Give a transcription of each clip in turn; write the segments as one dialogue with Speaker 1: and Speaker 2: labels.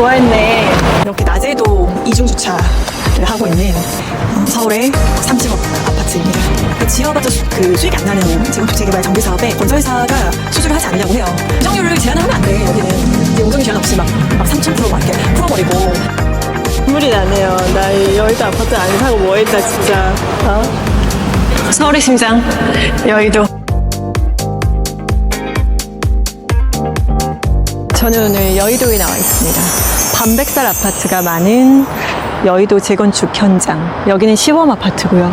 Speaker 1: 좋아했네. 이렇게 낮에도 이중주차를 하고 있는 서울의 30억 아파트입니다. 지어봤자 수익이 안 나는 재건축 재개발 정비 사업에 건설사가 수주를 하지 않으려고 해요. 공정률을 제한하면 안 돼. 여기는 공정 제한 없이 막 3,000% 막 이렇게 풀어버리고.
Speaker 2: 눈물이 나네요. 나 여의도 아파트 안 사고 뭐 했다 진짜.
Speaker 1: 서울의 심장 여의도. 저는 오늘 여의도에 나와 있습니다. 반백살 아파트가 많은 여의도 재건축 현장. 여기는 시범 아파트고요.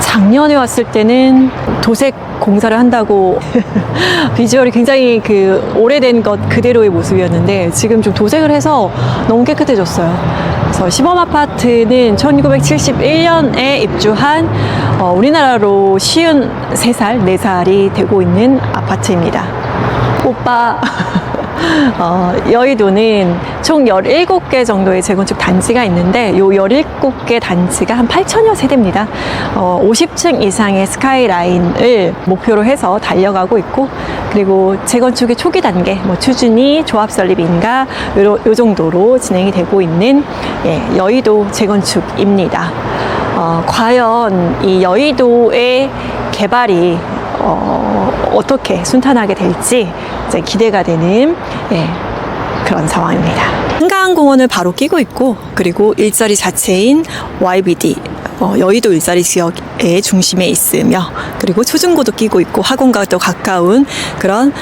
Speaker 1: 작년에 왔을 때는 도색 공사를 한다고 비주얼이 굉장히 오래된 것 그대로의 모습이었는데 지금 좀 도색을 해서 너무 깨끗해졌어요. 그래서 시범 아파트는 1971년에 입주한 우리나라로 53살, 4살이 되고 있는 아파트입니다. 오빠 여의도는 총 17개 정도의 재건축 단지가 있는데 요 17개 단지가 한 8천여 세대입니다. 50층 이상의 스카이라인을 목표로 해서 달려가고 있고, 그리고 재건축의 초기 단계, 추진이 조합 설립인가 요 정도로 진행이 되고 있는 여의도 재건축입니다. 과연 이 여의도의 개발이 어떻게 순탄하게 될지 이제 기대가 되는 그런 상황입니다. 한강공원을 바로 끼고 있고, 그리고 일자리 자체인 YBD 여의도 일자리 지역의 중심에 있으며, 그리고 초중고도 끼고 있고 학원과도 가까운 그런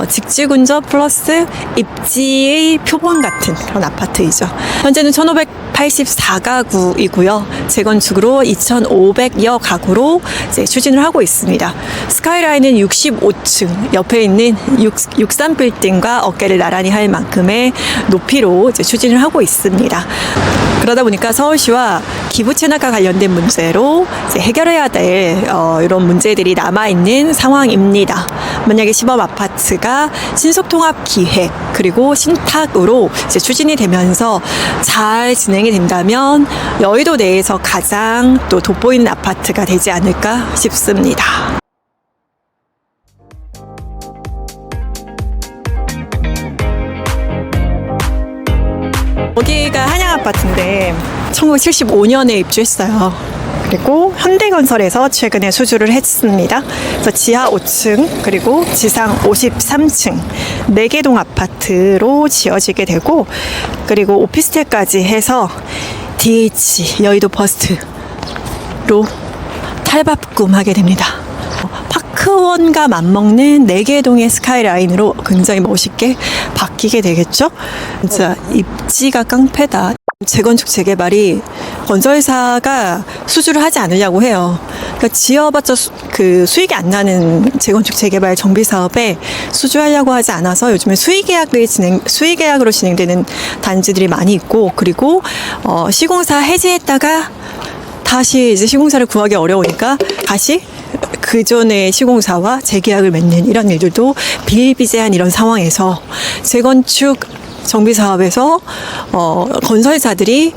Speaker 1: 직지 근접 플러스 입지의 표본 같은 그런 아파트이죠. 현재는 1584가구이고요. 재건축으로 2500여 가구로 이제 추진을 하고 있습니다. 스카이라인은 65층, 옆에 있는 63빌딩과 어깨를 나란히 할 만큼의 높이로 이제 추진을 하고 있습니다. 그러다 보니까 서울시와 기부 채납과 관련된 문제로 이제 해결해야 될 이런 문제들이 남아있는 상황입니다. 만약에 시범 아파트가 신속통합 기획 그리고 신탁으로 이제 추진이 되면서 잘 진행이 된다면 여의도 내에서 가장 또 돋보이는 아파트가 되지 않을까 싶습니다. 여기가 한양아파트인데 1975년에 입주했어요. 그리고 현대건설에서 최근에 수주를 했습니다. 그래서 지하 5층 그리고 지상 53층 4개 동 아파트로 지어지게 되고, 그리고 오피스텔까지 해서 DH 여의도 버스트로 탈바꿈하게 됩니다. 파크원과 맞먹는 4개 동의 스카이라인으로 굉장히 멋있게 바뀌게 되겠죠? 진짜 입지가 깡패다. 재건축 재개발이 건설사가 수주를 하지 않으려고 해요. 그러니까 지어봤자 수익이 안 나는 재건축 재개발 정비 사업에 수주하려고 하지 않아서 요즘에 수의계약으로 진행되는 단지들이 많이 있고, 그리고 시공사 해지했다가 다시 이제 시공사를 구하기 어려우니까 다시 그전에 시공사와 재계약을 맺는 이런 일들도 비일비재한 이런 상황에서 재건축 정비 사업에서 건설사들이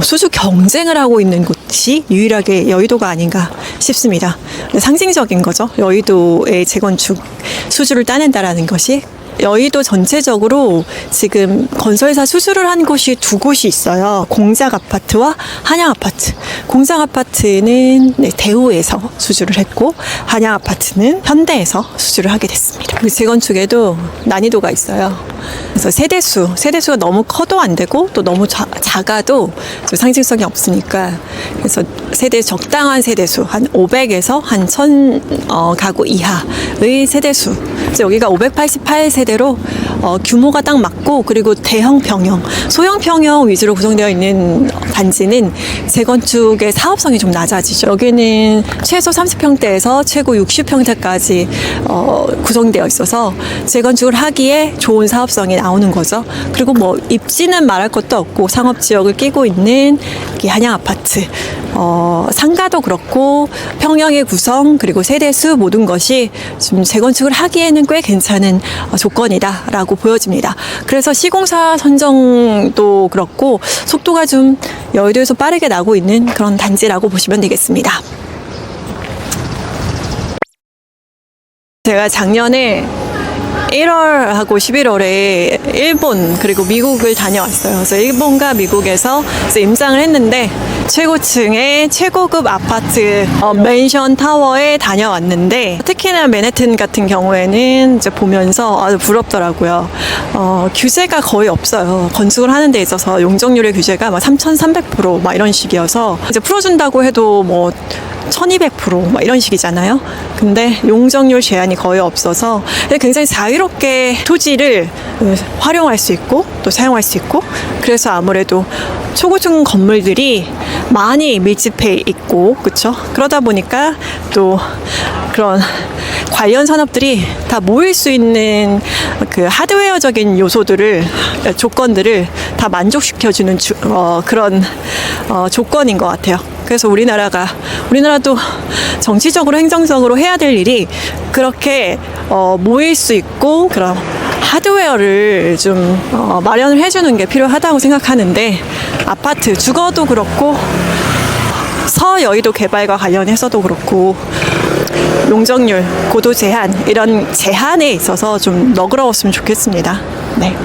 Speaker 1: 수주 경쟁을 하고 있는 곳이 유일하게 여의도가 아닌가 싶습니다. 상징적인 거죠. 여의도의 재건축 수주를 따낸다라는 것이. 여의도 전체적으로 지금 건설사 수주를 한 곳이 2곳이 있어요. 공작아파트와 한양아파트. 공작아파트는 대우에서 수주를 했고, 한양아파트는 현대에서 수주를 하게 됐습니다. 재건축에도 난이도가 있어요. 그래서 세대수가 너무 커도 안 되고 또 너무 작아도 상징성이 없으니까, 그래서 적당한 세대수 한 500에서 한 1000 가구 이하의 세대수. 그래서 여기가 588세대로 규모가 딱 맞고, 그리고 대형 평형, 소형 평형 위주로 구성되어 있는 단지는 재건축의 사업성이 좀 낮아지죠. 여기는 최소 30평대에서 최고 60평대까지 구성되어 있어서 재건축을 하기에 좋은 사업성이 나오는 거죠. 그리고 입지는 말할 것도 없고 상업지역을 끼고 있는 한양아파트. 상가도 그렇고 평형의 구성 그리고 세대수 모든 것이 지금 재건축을 하기에는 꽤 괜찮은 조건이다라고 보여집니다. 그래서 시공사 선정도 그렇고 속도가 좀 여의도에서 빠르게 나고 있는 그런 단지라고 보시면 되겠습니다. 제가 작년에 1월하고 11월에 일본 그리고 미국을 다녀왔어요. 그래서 일본과 미국에서 그래서 임장을 했는데 최고층의 최고급 아파트 맨션 타워에 다녀왔는데 특히나 맨해튼 같은 경우에는 이제 보면서 아주 부럽더라고요. 규제가 거의 없어요. 건축을 하는 데 있어서 용적률의 규제가 막 3,300% 막 이런 식이어서 이제 풀어준다고 해도 뭐 1200% 이런 식이잖아요. 근데 용적률 제한이 거의 없어서 굉장히 자유롭게 토지를 활용할 수 있고 또 사용할 수 있고 그래서 아무래도 초고층 건물들이 많이 밀집해 있고 그렇죠. 그러다 보니까 또 그런 관련 산업들이 다 모일 수 있는 그 하드웨어적인 요소들을 조건들을 다 만족시켜주는 그런 조건인 것 같아요. 그래서 우리나라도 정치적으로 행정적으로 해야 될 일이 그렇게 모일 수 있고 그런 하드웨어를 좀 마련을 해주는 게 필요하다고 생각하는데 아파트 주거도 그렇고 서여의도 개발과 관련해서도 그렇고 용적률, 고도 제한 이런 제한에 있어서 좀 너그러웠으면 좋겠습니다. 네.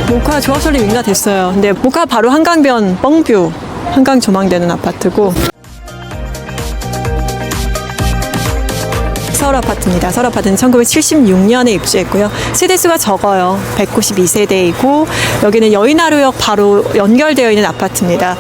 Speaker 1: 모카 조합설립 인가됐어요. 근데 모카 바로 한강변 뻥뷰 한강 조망되는 아파트고 서울 아파트입니다. 서울 아파트는 1976년에 입주했고요. 세대수가 적어요. 192세대이고 여기는 여의나루역 바로 연결되어 있는 아파트입니다.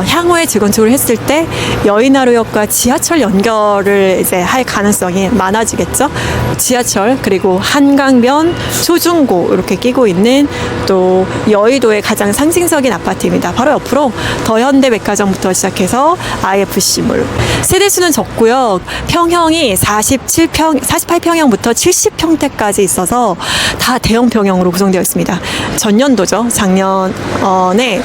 Speaker 1: 향후에 재건축을 했을 때 여의나루역과 지하철 연결을 이제 할 가능성이 많아지겠죠. 지하철 그리고 한강변, 초중고 이렇게 끼고 있는 또 여의도의 가장 상징적인 아파트입니다. 바로 옆으로 더현대 백화점부터 시작해서 IFC몰. 세대수는 적고요. 평형이 48평형부터 70평대까지 있어서 다 대형 평형으로 구성되어 있습니다. 전년도죠. 작년에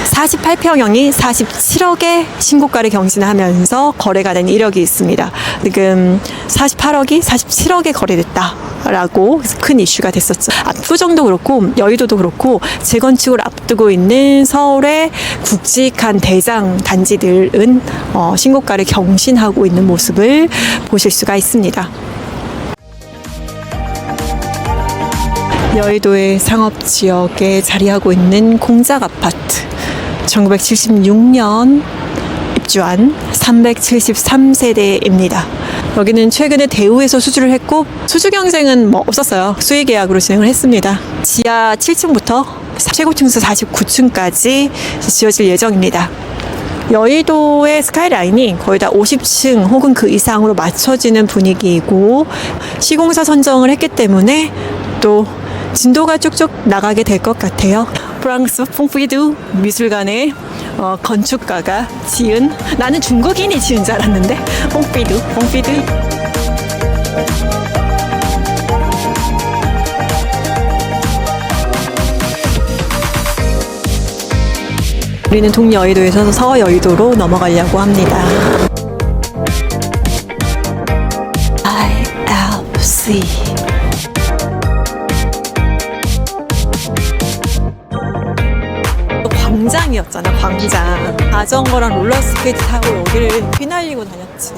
Speaker 1: 48평형이 47억의 신고가를 경신하면서 거래가 된 이력이 있습니다. 지금 48억이 47억에 거래됐다라고 큰 이슈가 됐었죠. 압구정도 그렇고 여의도도 그렇고 재건축을 앞두고 있는 서울의 굵직한 대장 단지들은 신고가를 경신하고 있는 모습을 보실 수가 있습니다. 여의도의 상업지역에 자리하고 있는 공작 아파트 1976년 입주한 373세대입니다. 여기는 최근에 대우에서 수주를 했고 수주 경쟁은 없었어요. 수의 계약으로 진행을 했습니다. 지하 7층부터 최고층수 49층까지 지어질 예정입니다. 여의도의 스카이라인이 거의 다 50층 혹은 그 이상으로 맞춰지는 분위기이고 시공사 선정을 했기 때문에 또 진도가 쭉쭉 나가게 될 것 같아요. 프랑스 퐁피두 미술관의 건축가가 지은 나는 중국인이 지은 줄 알았는데 퐁피두 우리는 동여의도에서 서여의도로 넘어가려고 합니다. ILC 광장이었잖아. 광장 자전거랑 롤러스케이트 타고 여기를 휘날리고 다녔지.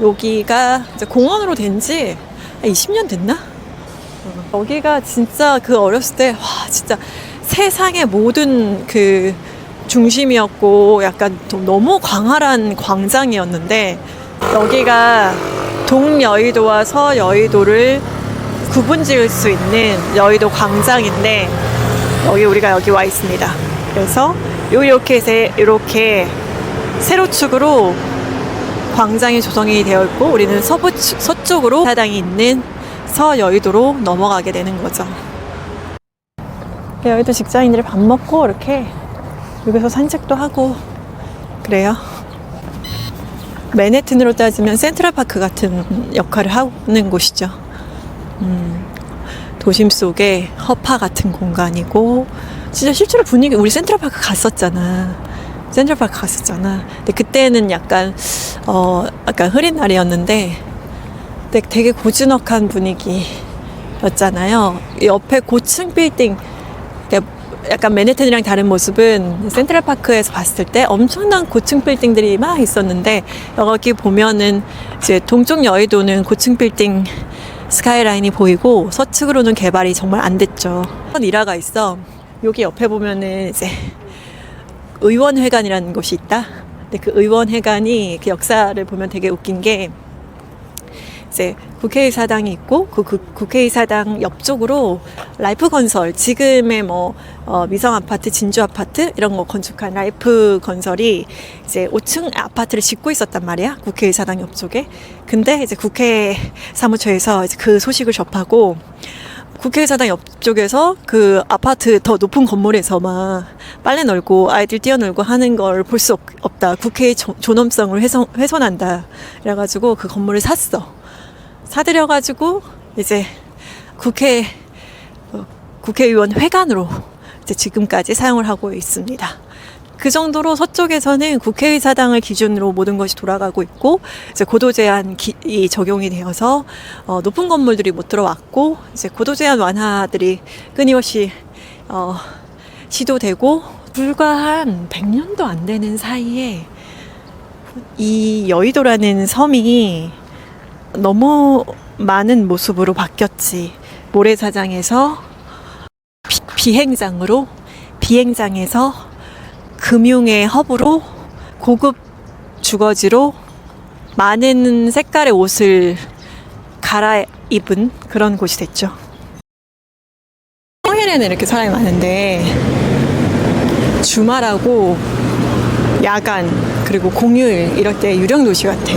Speaker 1: 여기가 이제 공원으로 된 지 20년 됐나? 여기가 진짜 그 어렸을 때 와 진짜 세상의 모든 그 중심이었고 약간 너무 광활한 광장이었는데 여기가 동여의도와 서여의도를 구분지을 수 있는 여의도 광장인데 우리가 여기 와 있습니다. 그래서 이렇게 세로축으로 광장이 조성이 되어 있고 우리는 서쪽으로 사당이 있는 서여의도로 넘어가게 되는 거죠. 여의도 직장인들이 밥 먹고 이렇게 여기서 산책도 하고 그래요. 맨해튼으로 따지면 센트럴파크 같은 역할을 하는 곳이죠. 도심 속의 허파 같은 공간이고 진짜 실제로 분위기 우리 센트럴파크 갔었잖아. 센트럴파크 갔었잖아. 근데 그때는 약간 흐린 날이었는데 되게 고즈넉한 분위기였잖아요. 옆에 고층 빌딩, 약간 맨해튼이랑 다른 모습은 센트럴파크에서 봤을 때 엄청난 고층 빌딩들이 막 있었는데, 여기 보면은 이제 동쪽 여의도는 고층 빌딩 스카이라인이 보이고 서측으로는 개발이 정말 안 됐죠. 일화가 있어. 여기 옆에 보면은 이제 의원회관이라는 곳이 있다. 근데 그 의원회관이 그 역사를 보면 되게 웃긴 게, 이제 국회의사당이 있고 그 국회의사당 옆쪽으로 라이프 건설, 지금의 미성 아파트, 진주 아파트 이런 거 건축한 라이프 건설이 이제 5층 아파트를 짓고 있었단 말이야. 국회의사당 옆쪽에. 근데 이제 국회 사무처에서 이제 그 소식을 접하고 국회의사당 옆쪽에서 그 아파트 더 높은 건물에서 막 빨래 널고 아이들 뛰어놀고 하는 걸 볼 수 없다. 국회의 존엄성을 훼손한다. 그래가지고 그 건물을 샀어. 사들여가지고 이제 국회의원 회관으로 이제 지금까지 사용을 하고 있습니다. 그 정도로 서쪽에서는 국회의사당을 기준으로 모든 것이 돌아가고 있고, 이제 고도 제한이 적용이 되어서 높은 건물들이 못 들어왔고, 이제 고도 제한 완화들이 끊임없이 시도되고, 불과 한 100년도 안 되는 사이에 이 여의도라는 섬이 너무 많은 모습으로 바뀌었지. 모래사장에서 비행장에서 금융의 허브로, 고급 주거지로 많은 색깔의 옷을 갈아입은 그런 곳이 됐죠. 평일에는 이렇게 사람이 많은데 주말하고 야간 그리고 공휴일 이럴 때 유령 도시 같아.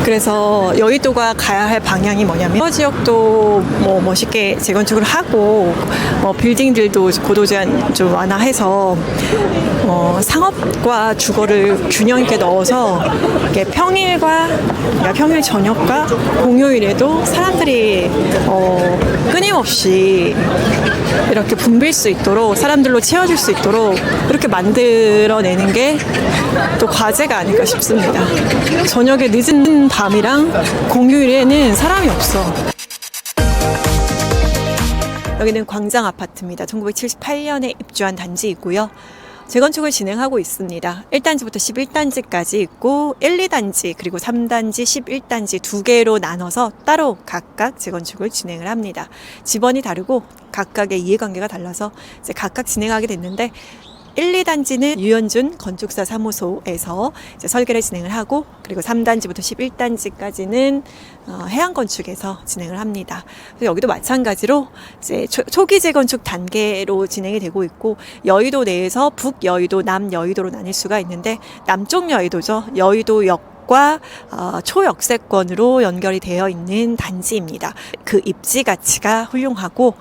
Speaker 1: 그래서 여의도가 가야 할 방향이 뭐냐면, 지역도 멋있게 재건축을 하고 빌딩들도 고도 제한 좀 완화해서 상업과 주거를 균형 있게 넣어서 이렇게 평일 저녁과 공휴일에도 사람들이 끊임없이 이렇게 붐빌 수 있도록, 사람들로 채워질 수 있도록 이렇게 만들어내는 게 또 과제가 아닐까 싶습니다. 저녁에 늦은 밤이랑 공휴일에는 사람이 없어. 여기는 광장 아파트입니다. 1978년에 입주한 단지이고요. 재건축을 진행하고 있습니다. 1단지부터 11단지까지 있고 1, 2단지 그리고 3단지, 11단지 두 개로 나눠서 따로 각각 재건축을 진행을 합니다. 지번이 다르고 각각의 이해관계가 달라서 이제 각각 진행하게 됐는데, 1, 2단지는 유현준 건축사 사무소에서 이제 설계를 진행을 하고, 그리고 3단지부터 11단지까지는 해양건축에서 진행을 합니다. 여기도 마찬가지로 이제 초기 재건축 단계로 진행이 되고 있고, 여의도 내에서 북여의도, 남여의도로 나뉠 수가 있는데, 남쪽 여의도죠. 여의도역과 초역세권으로 연결이 되어 있는 단지입니다. 그 입지 가치가 훌륭하고,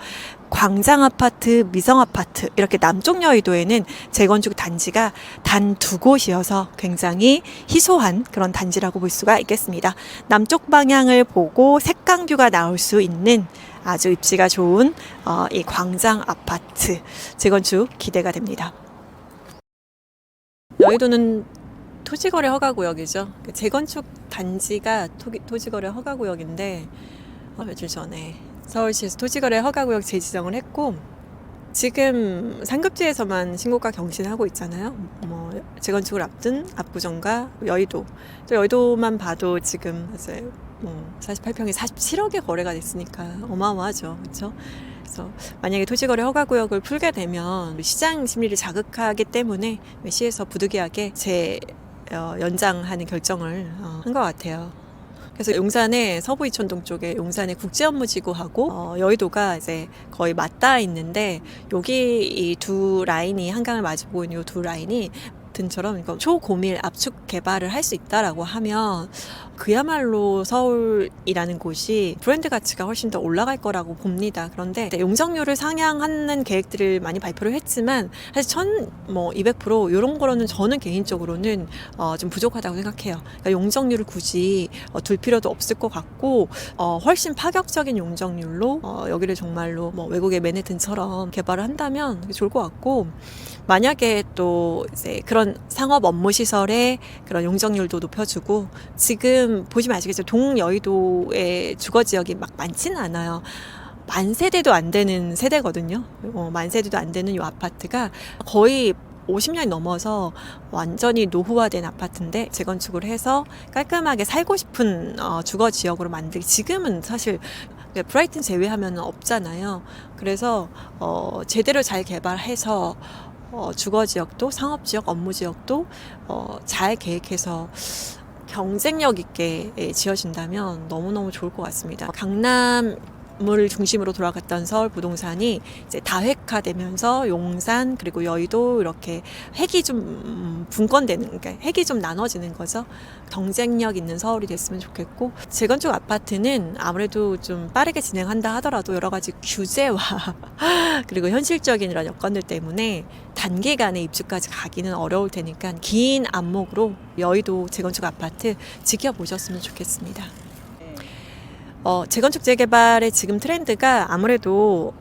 Speaker 1: 광장 아파트, 미성 아파트 이렇게 남쪽 여의도에는 재건축 단지가 단 두 곳이어서 굉장히 희소한 그런 단지라고 볼 수가 있겠습니다. 남쪽 방향을 보고 색강뷰가 나올 수 있는 아주 입지가 좋은 이 광장 아파트 재건축 기대가 됩니다. 여의도는 토지거래 허가구역이죠. 재건축 단지가 토지거래 허가구역인데, 며칠 전에 서울시에서 토지거래 허가구역 재지정을 했고, 지금 상급지에서만 신고가 경신하고 있잖아요. 재건축을 앞둔 압구정과 여의도, 또 여의도만 봐도 지금 이제 48평에 47억에 거래가 됐으니까 어마어마하죠, 그렇죠? 그래서 만약에 토지거래 허가구역을 풀게 되면 시장 심리를 자극하기 때문에 시에서 부득이하게 연장하는 결정을 한 것 같아요. 그래서 용산의 서부 이촌동 쪽에 용산의 국제업무지구하고 여의도가 이제 거의 맞닿아 있는데, 여기 이 두 라인이, 한강을 마주보고 있는 이 두 라인이 같은처럼 초고밀 압축 개발을 할 수 있다라고 하면 그야말로 서울이라는 곳이 브랜드 가치가 훨씬 더 올라갈 거라고 봅니다. 그런데 용적률을 상향하는 계획들을 많이 발표를 했지만 사실 1200% 이런 거로는 저는 개인적으로는 좀 부족하다고 생각해요. 그러니까 용적률을 굳이 둘 필요도 없을 것 같고 훨씬 파격적인 용적률로 여기를 정말로 외국의 맨해튼처럼 개발을 한다면 좋을 것 같고, 만약에 또 이제 그런 상업 업무 시설의 그런 용적률도 높여주고, 지금 보시면 아시겠죠? 동여의도의 주거 지역이 막 많지는 않아요. 만 세대도 안 되는 세대거든요. 만 세대도 안 되는 이 아파트가 거의 50년이 넘어서 완전히 노후화된 아파트인데 재건축을 해서 깔끔하게 살고 싶은 주거 지역으로 만들기. 지금은 사실 브라이튼 제외하면 없잖아요. 그래서 제대로 잘 개발해서 주거 지역도 상업 지역, 업무 지역도 잘 계획해서 경쟁력 있게 지어진다면 너무너무 좋을 것 같습니다. 강남을 중심으로 돌아갔던 서울 부동산이 이제 다획화되면서 용산 그리고 여의도 이렇게 핵이 좀 분권되는, 그러니까 핵이 좀 나눠지는 거죠. 경쟁력 있는 서울이 됐으면 좋겠고, 재건축 아파트는 아무래도 좀 빠르게 진행한다 하더라도 여러 가지 규제와 그리고 현실적인 이런 여건들 때문에 단기간에 입주까지 가기는 어려울 테니까 긴 안목으로 여의도 재건축 아파트 지켜보셨으면 좋겠습니다. 재건축 재개발의 지금 트렌드가 아무래도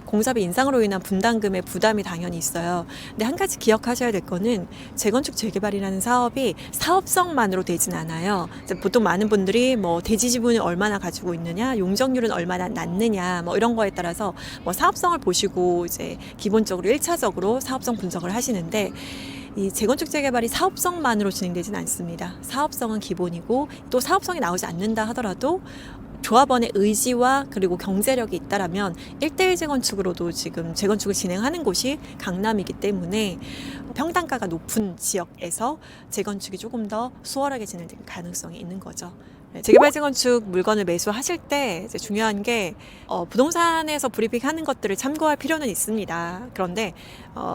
Speaker 1: 공사비 인상으로 인한 분담금의 부담이 당연히 있어요. 근데 한 가지 기억하셔야 될 거는 재건축 재개발이라는 사업이 사업성만으로 되진 않아요. 이제 보통 많은 분들이 뭐 대지 지분을 얼마나 가지고 있느냐, 용적률은 얼마나 낮느냐, 뭐 이런 거에 따라서 뭐 사업성을 보시고 이제 기본적으로 1차적으로 사업성 분석을 하시는데, 이 재건축 재개발이 사업성만으로 진행되진 않습니다. 사업성은 기본이고, 또 사업성이 나오지 않는다 하더라도 조합원의 의지와 그리고 경제력이 있다라면 1대1 재건축으로도 지금 재건축을 진행하는 곳이 강남이기 때문에 평당가가 높은 지역에서 재건축이 조금 더 수월하게 진행될 가능성이 있는 거죠. 재개발 재건축 물건을 매수하실 때 이제 중요한 게 부동산에서 브리핑하는 것들을 참고할 필요는 있습니다. 그런데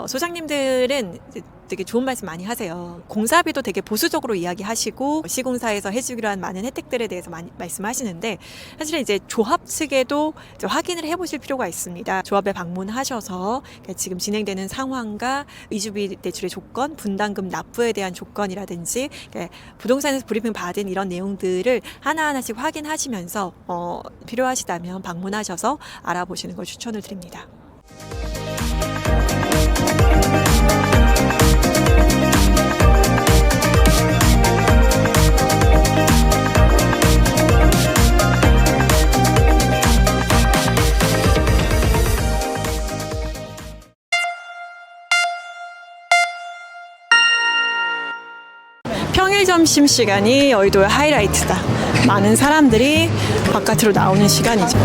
Speaker 1: 소장님들은 이제 되게 좋은 말씀 많이 하세요. 공사비도 되게 보수적으로 이야기하시고 시공사에서 해주기로 한 많은 혜택들에 대해서 많이 말씀하시는데, 사실은 이제 조합 측에도 이제 확인을 해보실 필요가 있습니다. 조합에 방문하셔서 지금 진행되는 상황과 이주비 대출의 조건, 분담금 납부에 대한 조건이라든지 부동산에서 브리핑 받은 이런 내용들을 하나하나씩 확인하시면서 필요하시다면 방문하셔서 알아보시는 걸 추천을 드립니다. 평일 점심시간이 여의도의 하이라이트다. 많은 사람들이 바깥으로 나오는 시간이죠.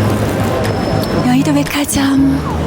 Speaker 1: 여의도 백화점.